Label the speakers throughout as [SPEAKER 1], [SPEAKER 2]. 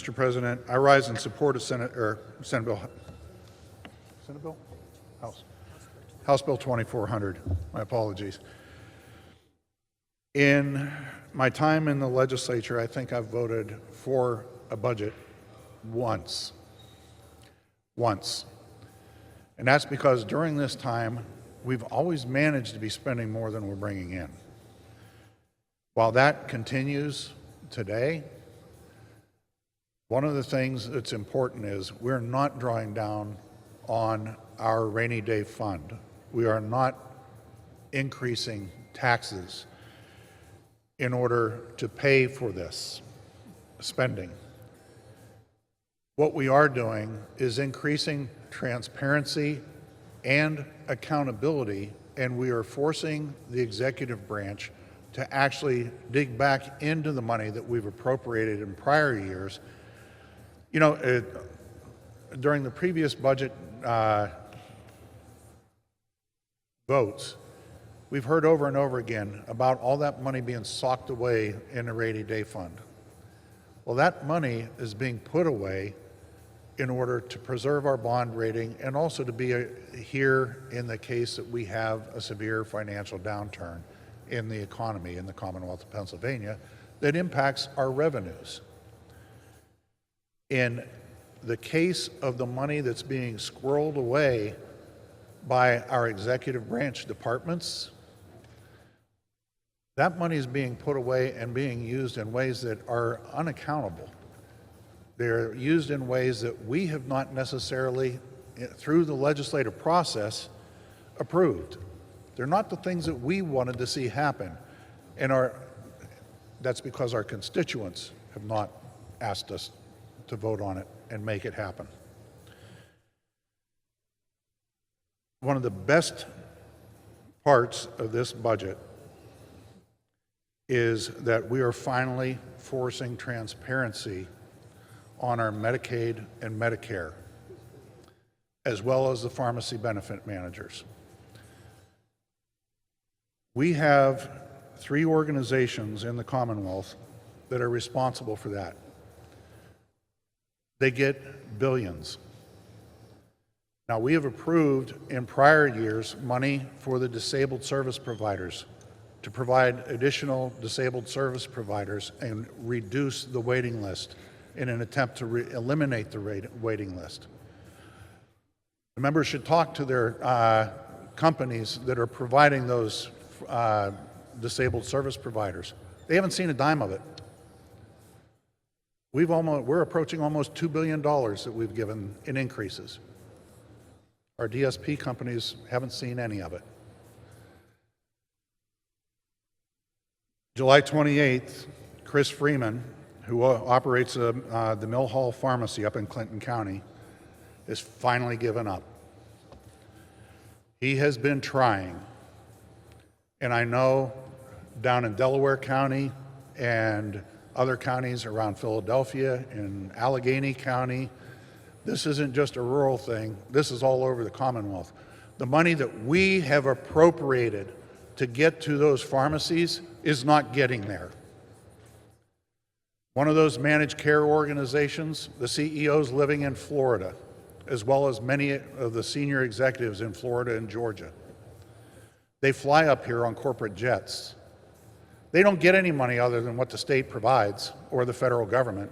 [SPEAKER 1] Mr. President, I rise in support of Senate Bill, House Bill 2400. My apologies. In my time in the legislature, I think I've voted for a budget once. And that's because during this time, we've always managed to be spending more than we're bringing in. While that continues today, one of the things that's important is we're not drawing down on our rainy day fund. We are not increasing taxes in order to pay for this spending. What we are doing is increasing transparency and accountability, and we are forcing the executive branch to actually dig back into the money that we've appropriated in prior years. You know, during the previous budget votes, we've heard over and over again about all that money being socked away in the rainy day fund. Well, that money is being put away in order to preserve our bond rating and also to be here in the case that we have a severe financial downturn in the economy in the Commonwealth of Pennsylvania that impacts our revenues. In the case of the money that's being squirreled away by our executive branch departments, that money is being put away and being used in ways that are unaccountable. They're used in ways that we have not necessarily, through the legislative process, approved. They're not the things that we wanted to see happen, and that's because our constituents have not asked us to vote on it and make it happen. One of the best parts of this budget is that we are finally forcing transparency on our Medicaid and Medicare, as well as the pharmacy benefit managers. We have 3 organizations in the Commonwealth that are responsible for that. They get billions. Now, we have approved in prior years money for the disabled service providers to provide additional disabled service providers and reduce the waiting list in an attempt to eliminate the waiting list. The members should talk to their companies that are providing those disabled service providers. They haven't seen a dime of it. We're approaching almost $2 billion that we've given in increases. Our DSP companies haven't seen any of it. July 28th, Chris Freeman, who operates the Mill Hall Pharmacy up in Clinton County, has finally given up. He has been trying, and I know down in Delaware County and other counties around Philadelphia and Allegheny County, this isn't just a rural thing, this is all over the Commonwealth. The money that we have appropriated to get to those pharmacies is not getting there. One of those managed care organizations, the CEOs living in Florida, as well as many of the senior executives in Florida and Georgia. They fly up here on corporate jets. They don't get any money other than what the state provides or the federal government.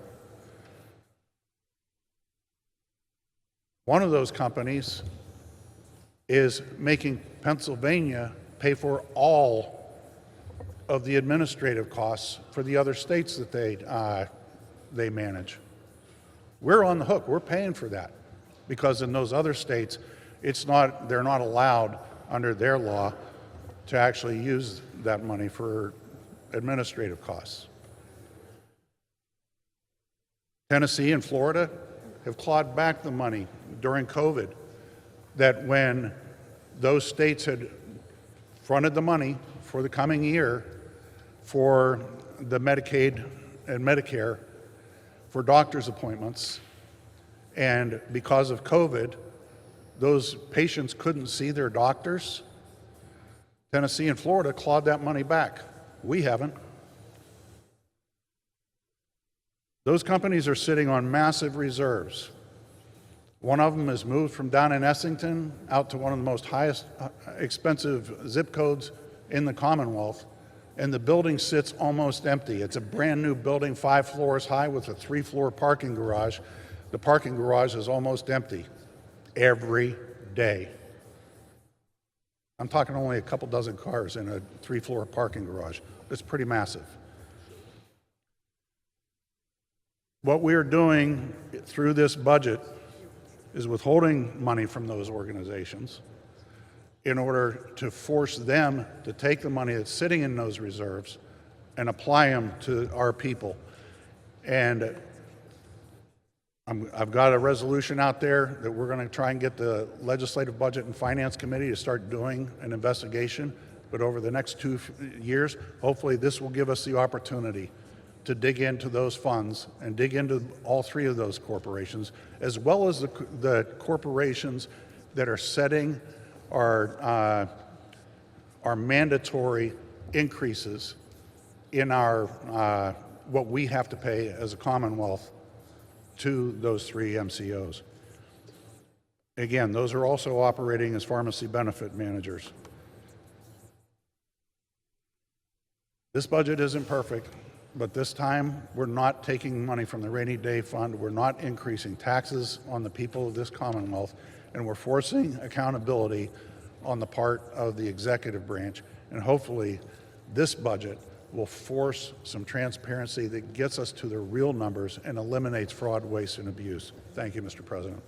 [SPEAKER 1] One of those companies is making Pennsylvania pay for all of the administrative costs for the other states that they manage. We're on the hook. We're paying for that because in those other states, they're not allowed under their law to actually use that money for administrative costs. Tennessee and Florida have clawed back the money during COVID that when those states had fronted the money for the coming year for the Medicaid and Medicare for doctor's appointments, and because of COVID, those patients couldn't see their doctors. Tennessee and Florida clawed that money back. We haven't. Those companies are sitting on massive reserves. One of them is moved from down in Essington out to one of the most expensive zip codes in the Commonwealth, and the building sits almost empty. It's a brand new building, 5 floors high with a 3-floor parking garage. The parking garage is almost empty every day. I'm talking only a couple dozen cars in a 3-floor parking garage. It's pretty massive. What we are doing through this budget is withholding money from those organizations in order to force them to take the money that's sitting in those reserves and apply them to our people. And I've got a resolution out there that we're going to try and get the Legislative Budget and Finance Committee to start doing an investigation. But over the next 2 years, hopefully this will give us the opportunity to dig into those funds and dig into all 3 of those corporations, as well as the corporations that are setting our mandatory increases in our what we have to pay as a Commonwealth to those 3 MCOs. Again, those are also operating as pharmacy benefit managers. This budget isn't perfect, but this time we're not taking money from the rainy day fund, we're not increasing taxes on the people of this Commonwealth, and we're forcing accountability on the part of the executive branch. And hopefully this budget will force some transparency that gets us to the real numbers and eliminates fraud, waste, and abuse. Thank you, Mr. President.